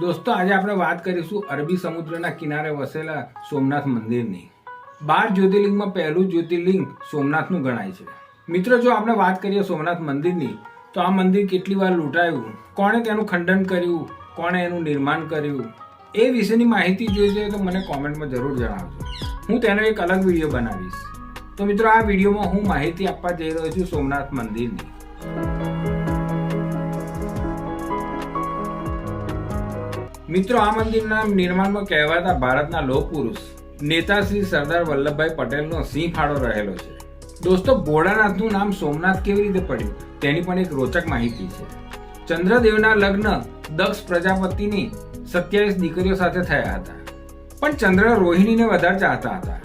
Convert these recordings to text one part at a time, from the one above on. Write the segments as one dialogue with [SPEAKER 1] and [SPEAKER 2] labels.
[SPEAKER 1] દોસ્તો આજે આપણે વાત કરીશું અરબી સમુદ્રના કિનારે વસેલા સોમનાથ મંદિરની. 12 જ્યોતિર્લિંગમાં પહેલું જ્યોતિર્લિંગ સોમનાથનું ગણાય છે. મિત્રો, જો આપણે વાત કરીએ સોમનાથ મંદિરની, તો આ મંદિર કેટલી વાર લૂંટાયું, કોણે તેનું ખંડન કર્યું, કોણે એનું નિર્માણ કર્યું, એ વિશેની માહિતી જોઈએ તો મને કોમેન્ટમાં જરૂર જણાવજો. હું તેનો એક અલગ વિડીયો બનાવીશ. તો મિત્રો, આ વિડીયોમાં હું માહિતી આપવા જઈ રહ્યો છું સોમનાથ મંદિરની. મિત્રો, આ મંદિરના નિર્માણમાં કહેવાતા ભારતના લોહ પુરુષ નેતા શ્રી સરદાર વલ્લભભાઈ પટેલનો સિંહ ફાળો રહેલો છે. દોસ્તો, ભોળાનાથનું નામ સોમનાથ કેવી રીતે પડ્યું તેની પણ એક રોચક માહિતી છે. ચંદ્રદેવના લગ્ન દક્ષ પ્રજાપતિની 27 દીકરીઓ સાથે થયા હતા, પણ ચંદ્ર રોહિણીને વધારે ચાહતા હતા.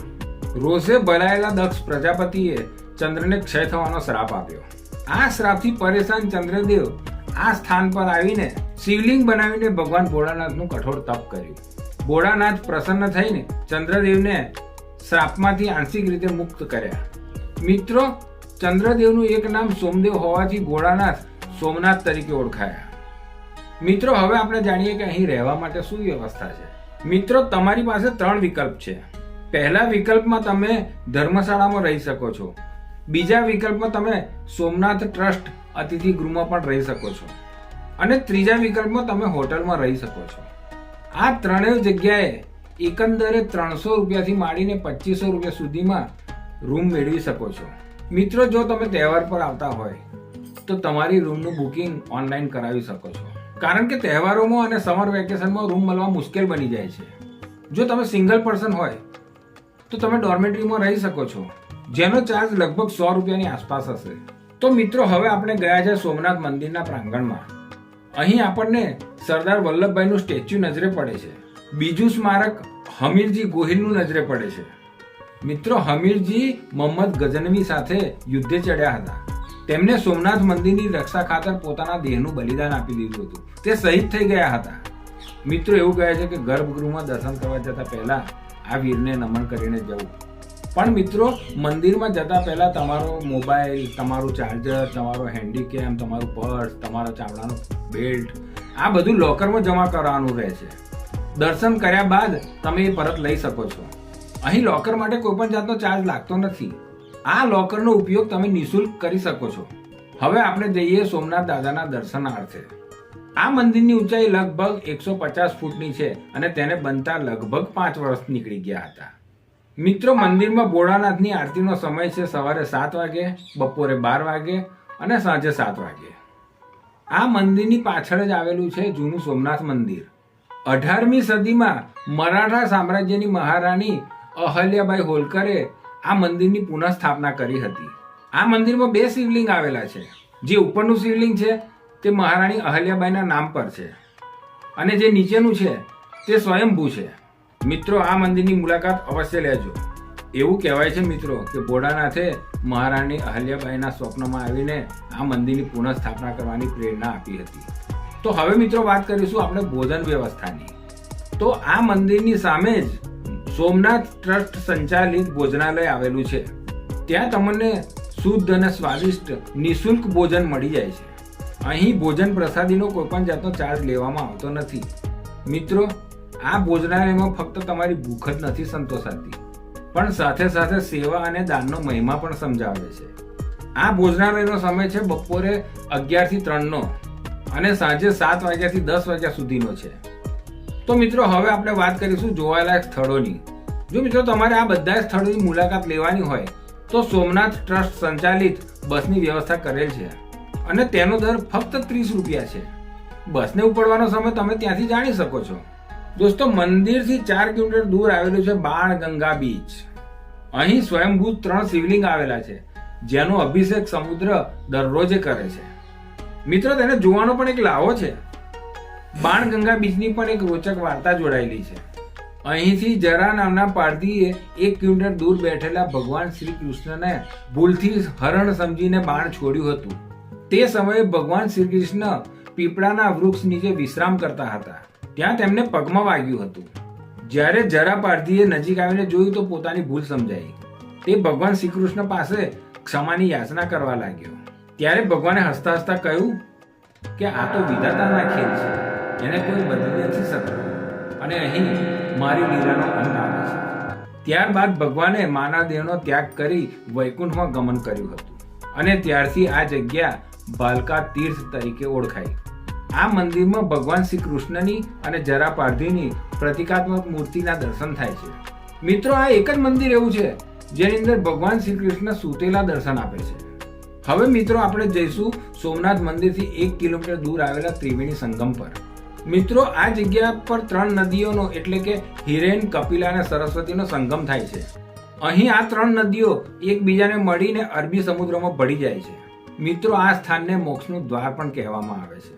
[SPEAKER 1] રોષે ભરાયેલા દક્ષ પ્રજાપતિએ ચંદ્રને ક્ષય થવાનો શ્રાપ આપ્યો. આ શ્રાપથી પરેશાન ચંદ્રદેવ આ સ્થાન પર આવીને શિવલિંગ બનાવીને ભગવાન ભોળાનાથનું કઠોર તપ કર્યું. ભોળાનાથ પ્રસન્ન થઈને ચંદ્રદેવને શ્રાપમાંથી આંશિક રીતે મુક્ત કર્યા. મિત્રો, ચંદ્રદેવનું એક નામ સોમદેવ હોવાથી ભોળાનાથ સોમનાથ તરીકે ઓળખાયા. મિત્રો, હવે આપણે જાણીએ કે અહીં રહેવા માટે શું વ્યવસ્થા છે. મિત્રો, તમારી પાસે 3 વિકલ્પ છે. પહેલા વિકલ્પમાં તમે ધર્મશાળામાં રહી શકો છો. બીજા વિકલ્પમાં તમે સોમનાથ ટ્રસ્ટ અતિથિ ગૃહમાં પણ રહી શકો છો, અને ત્રીજા વિકલ્પમાં તમે હોટલમાં રહી શકો છો. આ ત્રણેય જગ્યાએ એકંદરે 300 રૂપિયાથી માંડીને 2500 રૂપિયા સુધીમાં રૂમ મેળવી શકો છો. મિત્રો, જો તમે તહેવાર પર આવતા હોય તો તમારી રૂમનું બુકિંગ ઓનલાઈન કરાવી શકો છો, કારણ કે તહેવારોમાં અને સમર વેકેશનમાં રૂમ મળવા મુશ્કેલ બની જાય છે. જો તમે સિંગલ પર્સન હોય તો તમે ડોર્મેટરીમાં રહી શકો છો, જેનો ચાર્જ લગભગ 100 રૂપિયાની આસપાસ હશે. તો મિત્રો, હવે આપણે ગયા છે સોમનાથ મંદિરના પ્રાંગણમાં. અહીં આપણને સરદાર વલ્લભભાઈનું સ્ટેચ્યુ નજરે પડે છે. બીજું સ્મારક હમીરજી ગોહિલનું નજરે પડે છે. મિત્રો, હમીરજી મોહમ્મદ ગઝનવી સાથે યુદ્ધે ચડ્યા હતા. તેમને સોમનાથ મંદિરની રક્ષા ખાતર પોતાના દેહનું બલિદાન આપી દીધું હતું. તે શહીદ થઈ ગયા હતા. મિત્રો, એવું કહે છે કે ગર્ભગૃહમાં દર્શન કરવા જતા પહેલા આ વીરને નમન કરીને જવું. પણ મિત્રો, મંદિરમાં જતા પહેલા તમારો મોબાઈલ, તમારું ચાર્જર, તમારો હેન્ડીકેમ, તમારું પર્સ, તમારો ચામડાનો બેલ્ટ, આ બધું લોકરમાં જમા કરવાનું રહે છે. દર્શન કર્યા બાદ તમે એ પરત લઈ શકો છો. અહીં લોકર માટે કોઈ પણ જાતનો ચાર્જ લાગતો નથી. આ લોકરનો ઉપયોગ તમે નિઃશુલ્ક કરી શકો છો. હવે આપણે જઈએ સોમનાથ દાદાના દર્શનાર્થે. આ મંદિરની ઊંચાઈ લગભગ 150 ફૂટની છે અને તેને બનતા લગભગ 5 વર્ષ નીકળી ગયા હતા. મિત્રો, મંદિરમાં ભોળાનાથની આરતીનો સમય છે સવારે 7 વાગે, બપોરે 12 વાગે અને સાંજે 7 વાગે. આ મંદિરની પાછળ જ આવેલું છે જૂનું સોમનાથ મંદિર. 18મી સદીમાં મરાઠા સામ્રાજ્યની મહારાણી અહલ્યાબાઈ હોલકરે આ મંદિરની પુનઃસ્થાપના કરી હતી. આ મંદિરમાં 2 શિવલિંગ આવેલા છે. જે ઉપરનું શિવલિંગ છે તે મહારાણી અહલ્યાબાઈના નામ પર છે, અને જે નીચેનું છે તે સ્વયંભૂ છે. મિત્રો, આ મંદિરની મુલાકાત અવશ્ય લેજો. એવું કહેવાય છે મિત્રો કે ભોળાનાથે મહારાણી અહલ્યાબાઈના સ્વપ્નમાં આવીને આ મંદિરની પુનઃસ્થાપના કરવાની પ્રેરણા આપી હતી. તો હવે મિત્રો, વાત કરીશું આપણે ભોજન વ્યવસ્થાની. તો આ મંદિરની સામે જ સોમનાથ ટ્રસ્ટ સંચાલિત ભોજનાલય આવેલું છે. ત્યાં તમને શુદ્ધ અને સ્વાદિષ્ટ નિઃશુલ્ક ભોજન મળી જાય છે. અહીં ભોજન પ્રસાદીનો કોઈ પણ જાતનો ચાર્જ લેવામાં આવતો નથી. મિત્રો, આ ભોજનાલયમાં ફક્ત તમારી ભૂખ જ નથી સંતોષાતી, પણ સાથે સાથે સેવા અને દાનનો મહિમા પણ સમજાવે છે. આ ભોજનાલયનો સમય છે બપોરે 11 થી 3 નો અને સાંજે 7 વાગ્યાથી 10 વાગ્યા સુધીનો છે. તો મિત્રો, હવે આપણે વાત કરીશું જોવાલાયક સ્થળોની. જો મિત્રો તમારે આ બધા સ્થળોની મુલાકાત લેવાની હોય તો સોમનાથ ટ્રસ્ટ સંચાલિત બસની વ્યવસ્થા કરેલ છે, અને તેનો દર ફક્ત 30 રૂપિયા છે. બસને ઉપડવાનો સમય તમે ત્યાંથી જાણી શકો છો. દોસ્તો, મંદિરથી 4 કિલોમીટર દૂર આવેલું છે બાણગંગા બીચ. અહીં સ્વયંભૂ 3 શિવલિંગ આવેલા છે, જેનો અભિષેક સમુદ્ર દરરોજે કરે છે. મિત્રો, તેને જોવાનો પણ એક લાવો છે. બાણગંગા બીચની પણ એક રોચક વાર્તા જોડાયેલી છે. અહીંથી જરા નામના પારધીએ 1 કિલોમીટર દૂર બેઠેલા ભગવાન શ્રી કૃષ્ણને ભૂલથી હરણ સમજીને બાણ છોડ્યું હતું. તે સમયે ભગવાન શ્રી કૃષ્ણ પીપળાના વૃક્ષ નીચે વિશ્રામ કરતા હતા. ત્યાં તેમને પગમાં વાગ્યું હતું. જ્યારે જરા પારધીએ નજીક આવીને જોયું તો પોતાની ભૂલ સમજાઈ. તે ભગવાન શ્રી કૃષ્ણ પાસે ક્ષમાની યાચના કરવા લાગ્યો. ત્યારે ભગવાને હસતા હસતા કહ્યું કે આ તો વિધાતાના ખેલ છે. એને કોઈ બદલી નથી શકતો અને અહીં મારી લીલાનો અંત આવે છે. ત્યારબાદ ભગવાને માનવ દેહનો ત્યાગ કરી વૈકુંઠમાં ગમન કર્યું હતું અને ત્યારથી આ જગ્યા ભાલકા તીર્થ તરીકે ઓળખાઈ. આ મંદિરમાં ભગવાન શ્રી કૃષ્ણની અને જરા પારધીની પ્રતિકાત્મક મૂર્તિના દર્શન થાય છે. મિત્રો, આ એક જ મંદિર એવું છે જેની અંદર ભગવાન શ્રી કૃષ્ણ સૂતેલા દર્શન આપે છે. હવે મિત્રો આપણે જઈશું સોમનાથ મંદિરથી 1 કિલોમીટર દૂર આવેલા ત્રિવેણી સંગમ પર. મિત્રો, આ જગ્યા પર 3 નદીઓનો એટલે કે હિરેન, કપિલા અને સરસ્વતીનો સંગમ થાય છે. અહીં આ 3 નદીઓ એકબીજાને મળીને અરબી સમુદ્રમાં ભળી જાય છે. મિત્રો, આ સ્થાનને મોક્ષનું દ્વાર પણ કહેવામાં આવે છે.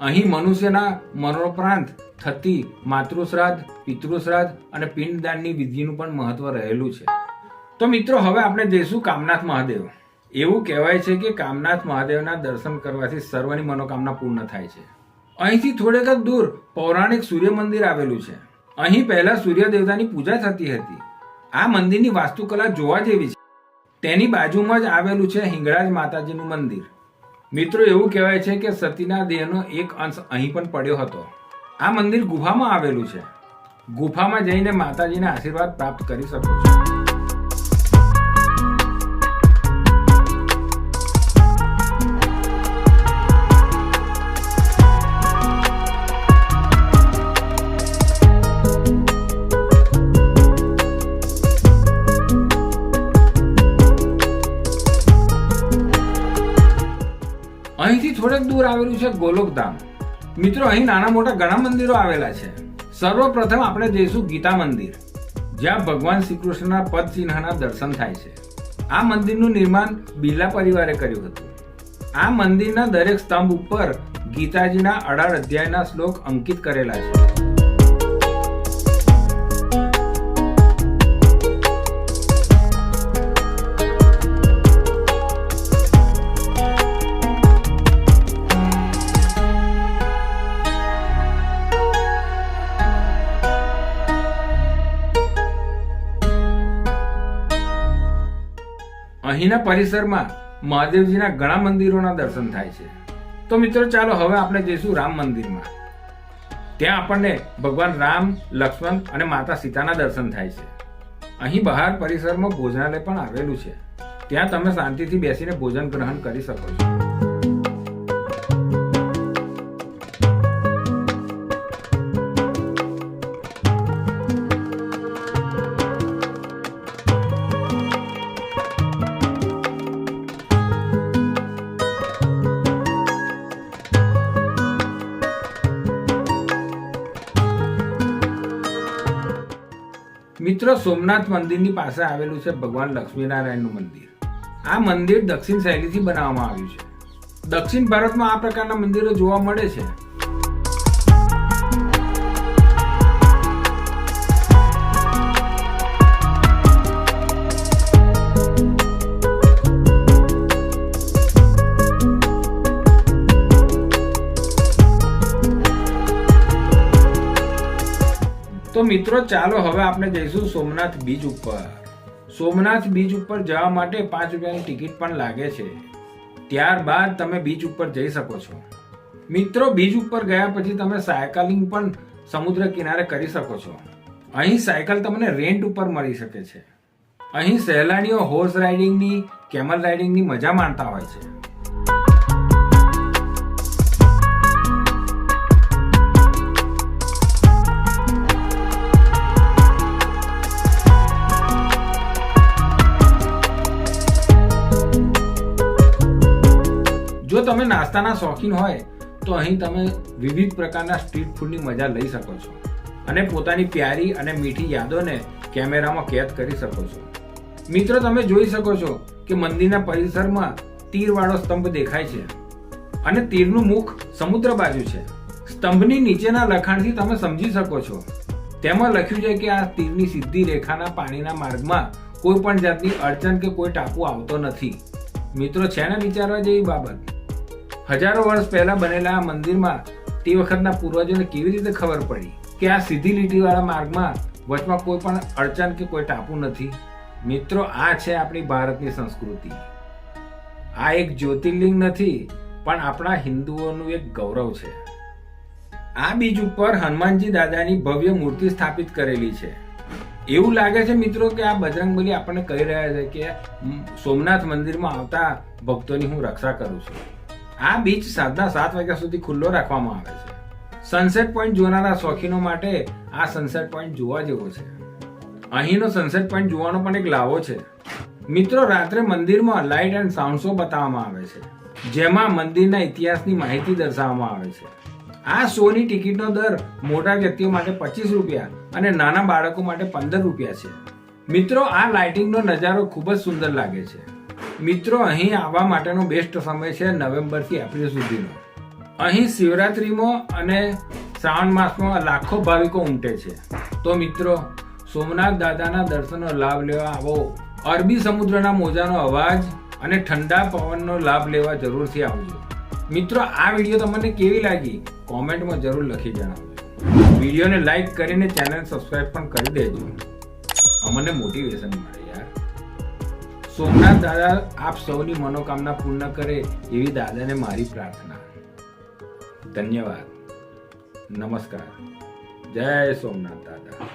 [SPEAKER 1] અહીં મનુષ્યના મરણોપરાંત થતી માતૃશ્રાદ્ધ, પિતૃશ્રાદ્ધ અને પિંડદાનની વિધિનું પણ મહત્વ રહેલું છે. તો મિત્રો, હવે આપણે જઈશું કામનાથ મહાદેવ. એવું કહેવાય છે કે કામનાથ મહાદેવના દર્શન કરવાથી સર્વની મનોકામના પૂર્ણ થાય છે. અહીંથી થોડેક જ દૂર પૌરાણિક સૂર્ય મંદિર આવેલું છે. અહીં પહેલા સૂર્ય દેવતાની પૂજા થતી હતી. આ મંદિરની વાસ્તુકલા જોવા જેવી છે. તેની બાજુમાં જ આવેલું છે હિંગળાજ માતાજીનું મંદિર. મિત્રો, એવું કહેવાય છે કે સતીના દેહનો એક અંશ અહીં પણ પડ્યો હતો. આ મંદિર ગુફામાં આવેલું છે. ગુફામાં જઈને માતાજીના આશીર્વાદ પ્રાપ્ત કરી શકો છો. અહીંથી થોડેક દૂર આવેલું છે ગોલોકધામ. મિત્રો, અહીં નાના મોટા ઘણા મંદિરો આવેલા છે. સર્વપ્રથમ આપણે જઈશું ગીતા મંદિર, જ્યાં ભગવાન શ્રી કૃષ્ણના પદ ચિહ્નના દર્શન થાય છે. આ મંદિરનું નિર્માણ બિરલા પરિવારે કર્યું હતું. આ મંદિરના દરેક સ્તંભ ઉપર ગીતાજીના 18 અધ્યાયના શ્લોક અંકિત કરેલા છે. અહીંના પરિસરમાં મહાદેવજીના ઘણા મંદિરોના દર્શન થાય છે. તો મિત્રો, ચાલો હવે આપણે જઈશું રામ મંદિરમાં. ત્યાં આપણને ભગવાન રામ, લક્ષ્મણ અને માતા સીતાના દર્શન થાય છે. અહીં બહાર પરિસરમાં ભોજનાલય પણ આવેલું છે. ત્યાં તમે શાંતિથી બેસીને ભોજન ગ્રહણ કરી શકો છો. મિત્રો, સોમનાથ મંદિરની પાસે આવેલું છે ભગવાન લક્ષ્મીનારાયણનું મંદિર. આ મંદિર દક્ષિણ શૈલીથી બનાવવામાં આવ્યું છે. દક્ષિણ ભારતમાં આ પ્રકારના મંદિરો જોવા મળે છે. તો મિત્રો, ચાલો હવે આપણે જઈશું સોમનાથ બીચ ઉપર. સોમનાથ બીચ ઉપર જવા માટે 5 રૂપિયાની ટિકિટ પણ લાગે છે. ત્યારબાદ તમે બીચ ઉપર જઈ શકો છો. મિત્રો, બીચ ઉપર ગયા પછી તમે સાયકલિંગ પણ સમુદ્ર કિનારે કરી શકો છો. અહીં સાયકલ તમને રેન્ટ ઉપર મળી શકે છે. અહીં સહેલાણીઓ હોર્સ રાઇડિંગની, કેમલ રાઇડિંગની મજા માણતા હોય છે. જો તમે નાસ્તાના શોખીન હોય તો અહીં તમે વિવિધ પ્રકારના સ્ટ્રીટ ફૂડની મજા લઈ શકો છો અને પોતાની પ્યારી અને મીઠી યાદોને કેમેરામાં કેદ કરી શકો છો. મિત્રો, તમે જોઈ શકો છો કે મંદિરના પરિસરમાં તીરવાળો સ્તંભ દેખાય છે અને તીરનું મુખ સમુદ્ર બાજુ છે. સ્તંભની નીચેના લખાણથી તમે સમજી શકો છો. તેમાં લખ્યું છે કે આ તીરની સીધી રેખાના પાણીના માર્ગમાં કોઈ પણ જાતની અડચણ કે કોઈ ટાપુ આવતો નથી. મિત્રો, છે ને વિચારવા જેવી બાબત. હજારો વર્ષ પહેલા બનેલા આ મંદિરમાં તે વખતના પૂર્વજોને કેવી રીતે ખબર પડી કે આ સીધી લીટીવાળા માર્ગમાં વચમાં કોઈ પણ અડચણ કે કોઈ ટાપુ નથી? મિત્રો, આ છે આપણી ભારતની સંસ્કૃતિ. આ એક જ્યોતિર્લિંગ નથી, પણ આપણા હિન્દુઓનું એક ગૌરવ છે. આ બીચ ઉપર હનુમાનજી દાદાની ભવ્ય મૂર્તિ સ્થાપિત કરેલી છે. એવું લાગે છે મિત્રો કે આ બજરંગબલી આપણને કહી રહ્યા છે કે સોમનાથ મંદિરમાં આવતા ભક્તોની હું રક્ષા કરું છું. આ બીચ સાંજના 7 વાગ્યા સુધી ખુલ્લો રાખવામાં આવે છે. સનસેટ પોઈન્ટ જોનારા શોખીનો માટે આ સનસેટ પોઈન્ટ જોવા જેવો છે. અહીંનો સનસેટ પોઈન્ટ જોવાનો પણ એક લાવો છે. મિત્રો, રાત્રે મંદિરમાં લાઇટ એન્ડ સાઉન્ડ શો બતાવવામાં આવે છે, જેમાં મંદિરના ઇતિહાસની માહિતી દર્શાવવામાં આવે છે. આ શોની ટિકિટનો દર મોટા વ્યક્તિઓ માટે 25 રૂપિયા અને નાના બાળકો માટે 15 રૂપિયા છે. મિત્રો, આ લાઇટિંગનો નજારો ખૂબ જ સુંદર લાગે છે. મિત્રો, અહીં આવવા માટેનો બેસ્ટ સમય છે નવેમ્બરથી એપ્રિલ સુધીનો. અહીં શિવરાત્રીમાં અને શ્રાવણ માસમાં લાખો ભાવિકો ઉમટે છે. તો મિત્રો, સોમનાથ દાદાના દર્શનનો લાભ લેવા આવો. અરબી સમુદ્રના મોજાનો અવાજ અને ઠંડા પવનનો લાભ લેવા જરૂરથી આવજો. મિત્રો, આ વિડીયો તમને કેવી લાગી કોમેન્ટમાં જરૂર લખી જણાવજો. વિડીયોને લાઈક કરીને ચેનલ સબસ્ક્રાઇબ પણ કરી દેજો. અમને મોટિવેશન મળે યાર. સોમનાથ દાદા આપ સૌની મનોકામના પૂર્ણ કરે એવી દાદાને મારી પ્રાર્થના. ધન્યવાદ. નમસ્કાર. જય સોમનાથ દાદા.